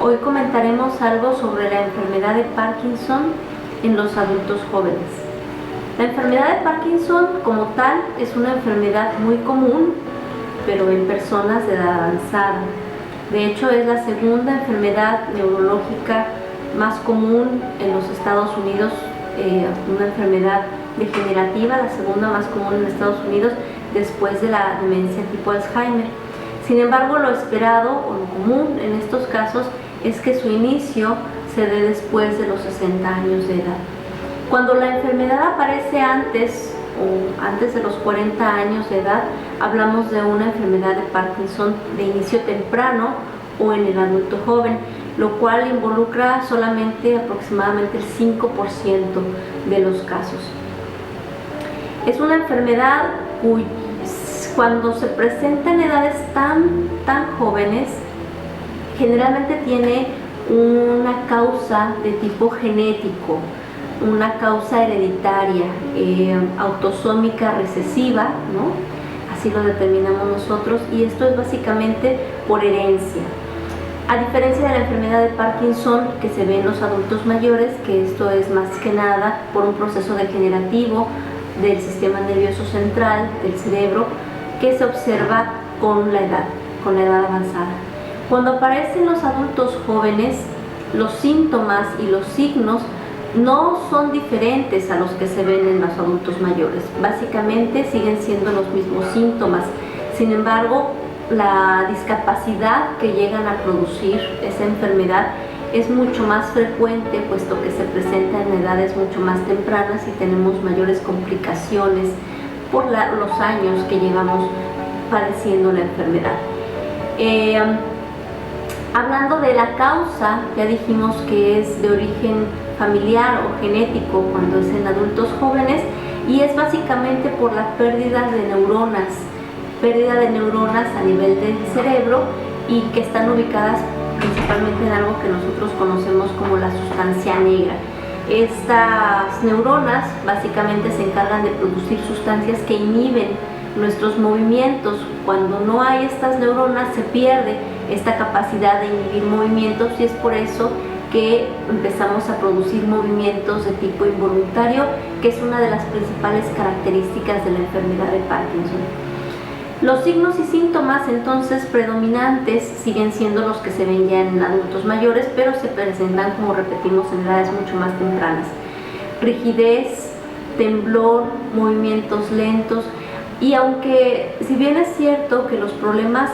Hoy comentaremos algo sobre la enfermedad de Parkinson en los adultos jóvenes. La enfermedad de Parkinson como tal es una enfermedad muy común, pero en personas de edad avanzada. De hecho, es la segunda enfermedad neurológica más común en los Estados Unidos, una enfermedad degenerativa, la segunda más común en Estados Unidos después de la demencia tipo Alzheimer. Sin embargo, lo esperado o lo común en estos casos es que su inicio se dé después de los 60 años de edad. Cuando la enfermedad aparece antes de los 40 años de edad, hablamos de una enfermedad de Parkinson de inicio temprano o en el adulto joven, lo cual involucra solamente aproximadamente el 5% de los casos. Es una enfermedad cuando se presenta en edades tan jóvenes, generalmente tiene una causa de tipo genético, una causa hereditaria, autosómica recesiva, ¿no? Así lo determinamos nosotros, y esto es básicamente por herencia. A diferencia de la enfermedad de Parkinson que se ve en los adultos mayores, que esto es más que nada por un proceso degenerativo del sistema nervioso central, del cerebro, que se observa con la edad avanzada. Cuando aparecen los adultos jóvenes, los síntomas y los signos no son diferentes a los que se ven en los adultos mayores. Básicamente siguen siendo los mismos síntomas. Sin embargo, la discapacidad que llegan a producir esa enfermedad es mucho más frecuente, puesto que se presenta en edades mucho más tempranas y tenemos mayores complicaciones por los años que llevamos padeciendo la enfermedad. Hablando de la causa, ya dijimos que es de origen familiar o genético cuando es en adultos jóvenes, y es básicamente por la pérdida de neuronas a nivel del cerebro, y que están ubicadas principalmente en algo que nosotros conocemos como la sustancia negra. Estas neuronas básicamente se encargan de producir sustancias que inhiben nuestros movimientos. Cuando no hay estas neuronas se pierde esta capacidad de inhibir movimientos, y es por eso que empezamos a producir movimientos de tipo involuntario, que es una de las principales características de la enfermedad de Parkinson. Los signos y síntomas entonces predominantes siguen siendo los que se ven ya en adultos mayores, pero se presentan, como repetimos, en edades mucho más tempranas. Rigidez, temblor, movimientos lentos, y aunque si bien es cierto que los problemas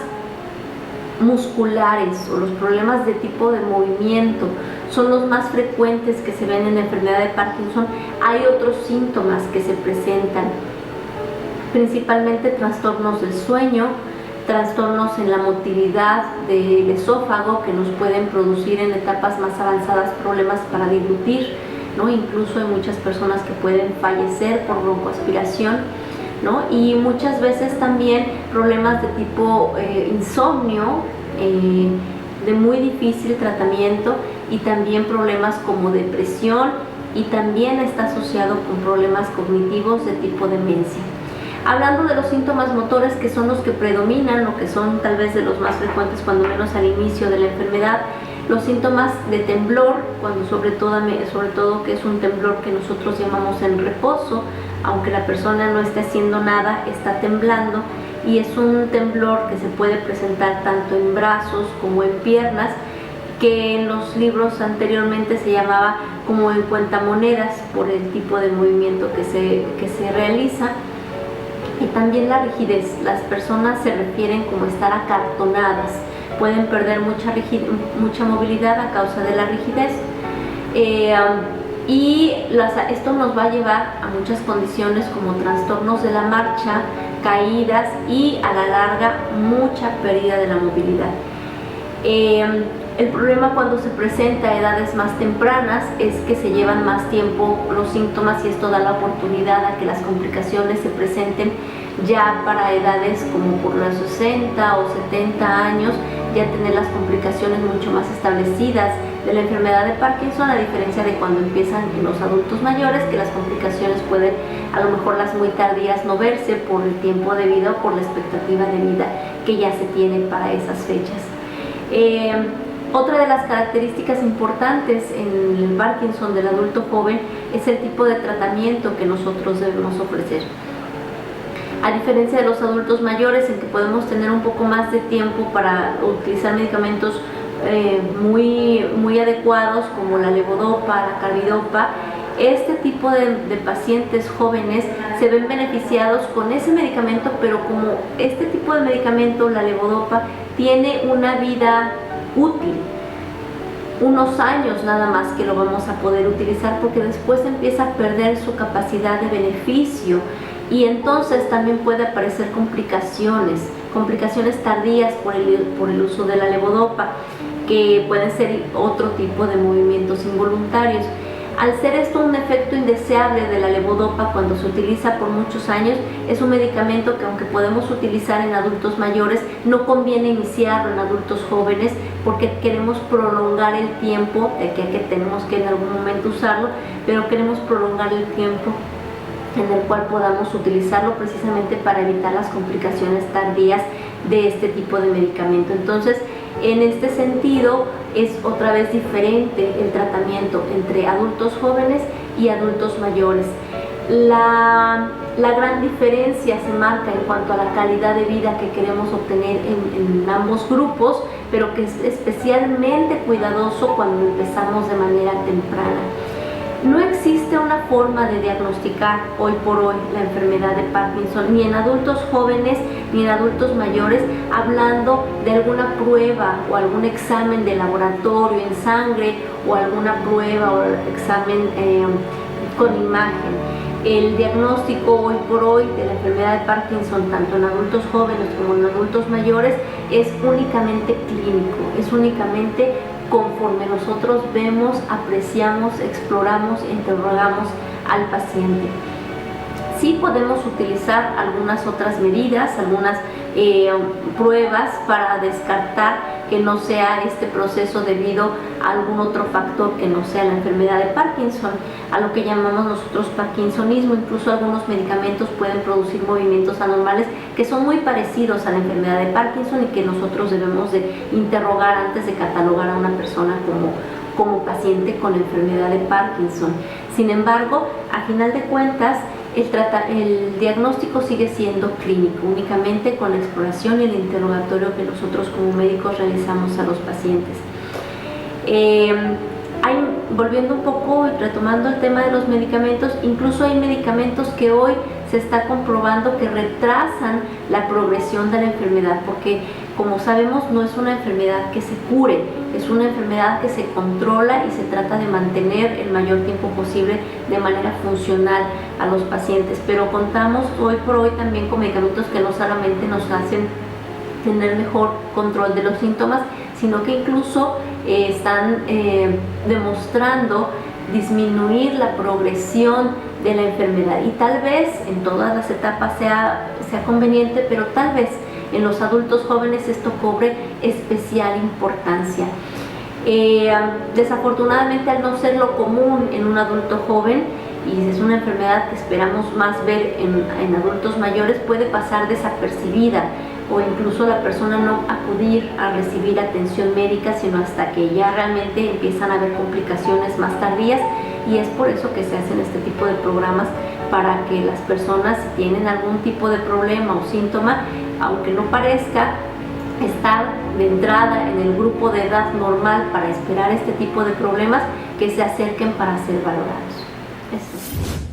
musculares o los problemas de tipo de movimiento son los más frecuentes que se ven en la enfermedad de Parkinson, hay otros síntomas que se presentan, principalmente trastornos del sueño, trastornos en la motilidad del esófago, que nos pueden producir en etapas más avanzadas problemas para deglutir, ¿no? Incluso hay muchas personas que pueden fallecer por broncoaspiración, ¿no? Y muchas veces también problemas de tipo insomnio, de muy difícil tratamiento, y también problemas como depresión, y también está asociado con problemas cognitivos de tipo demencia. Hablando de los síntomas motores, que son los que predominan o que son tal vez de los más frecuentes, cuando menos al inicio de la enfermedad, los síntomas de temblor, cuando sobre todo que es un temblor que nosotros llamamos en reposo, aunque la persona no esté haciendo nada, está temblando, y es un temblor que se puede presentar tanto en brazos como en piernas, que en los libros anteriormente se llamaba como en cuentamonedas por el tipo de movimiento que se realiza. Y también la rigidez, las personas se refieren como estar acartonadas, pueden perder mucha movilidad a causa de la rigidez, esto nos va a llevar a muchas condiciones como trastornos de la marcha, caídas y a la larga mucha pérdida de la movilidad. El problema cuando se presenta a edades más tempranas es que se llevan más tiempo los síntomas, y esto da la oportunidad a que las complicaciones se presenten ya para edades como por los 60 o 70 años, ya tener las complicaciones mucho más establecidas de la enfermedad de Parkinson, a diferencia de cuando empiezan en los adultos mayores, que las complicaciones pueden, a lo mejor las muy tardías, no verse por el tiempo de vida o por la expectativa de vida que ya se tiene para esas fechas. Otra de las características importantes en el Parkinson del adulto joven es el tipo de tratamiento que nosotros debemos ofrecer. A diferencia de los adultos mayores, en que podemos tener un poco más de tiempo para utilizar medicamentos muy adecuados como la levodopa, la carbidopa, este tipo de pacientes jóvenes se ven beneficiados con ese medicamento, pero como este tipo de medicamento, la levodopa, tiene una vida útil, unos años nada más que lo vamos a poder utilizar, porque después empieza a perder su capacidad de beneficio y entonces también puede aparecer complicaciones tardías por el uso de la levodopa, que pueden ser otro tipo de movimientos involuntarios. Al ser esto un efecto indeseable de la levodopa cuando se utiliza por muchos años, es un medicamento que, aunque podemos utilizar en adultos mayores, no conviene iniciarlo en adultos jóvenes, porque queremos prolongar el tiempo, de que tenemos que en algún momento usarlo, pero queremos prolongar el tiempo en el cual podamos utilizarlo, precisamente para evitar las complicaciones tardías de este tipo de medicamento. Entonces, en este sentido, es otra vez diferente el tratamiento entre adultos jóvenes y adultos mayores. La gran diferencia se marca en cuanto a la calidad de vida que queremos obtener en ambos grupos, pero que es especialmente cuidadoso cuando empezamos de manera temprana. No existe una forma de diagnosticar hoy por hoy la enfermedad de Parkinson, ni en adultos jóvenes ni en adultos mayores, hablando de alguna prueba o algún examen de laboratorio en sangre o alguna prueba o examen con imagen. El diagnóstico hoy por hoy de la enfermedad de Parkinson, tanto en adultos jóvenes como en adultos mayores, es únicamente clínico, es únicamente conforme nosotros vemos, apreciamos, exploramos, interrogamos al paciente. Sí podemos utilizar algunas otras medidas, algunas pruebas para descartar que no sea este proceso debido a algún otro factor que no sea la enfermedad de Parkinson, a lo que llamamos nosotros parkinsonismo. Incluso algunos medicamentos pueden producir movimientos anormales que son muy parecidos a la enfermedad de Parkinson y que nosotros debemos de interrogar antes de catalogar a una persona como paciente con la enfermedad de Parkinson. Sin embargo, a final de cuentas, el diagnóstico sigue siendo clínico, únicamente con la exploración y el interrogatorio que nosotros como médicos realizamos a los pacientes. Volviendo un poco y retomando el tema de los medicamentos, incluso hay medicamentos que hoy se está comprobando que retrasan la progresión de la enfermedad, porque, como sabemos, no es una enfermedad que se cure, es una enfermedad que se controla y se trata de mantener el mayor tiempo posible de manera funcional a los pacientes. Pero contamos hoy por hoy también con medicamentos que no solamente nos hacen tener mejor control de los síntomas, sino que incluso están demostrando disminuir la progresión de la enfermedad, y tal vez en todas las etapas sea conveniente, pero tal vez en los adultos jóvenes esto cobre especial importancia. Desafortunadamente, al no ser lo común en un adulto joven, y es una enfermedad que esperamos más ver en adultos mayores, puede pasar desapercibida, o incluso la persona no acudir a recibir atención médica, sino hasta que ya realmente empiezan a haber complicaciones más tardías. Y es por eso que se hacen este tipo de programas, para que las personas, si tienen algún tipo de problema o síntoma, aunque no parezca estar de entrada en el grupo de edad normal para esperar este tipo de problemas, que se acerquen para ser valorados. Eso.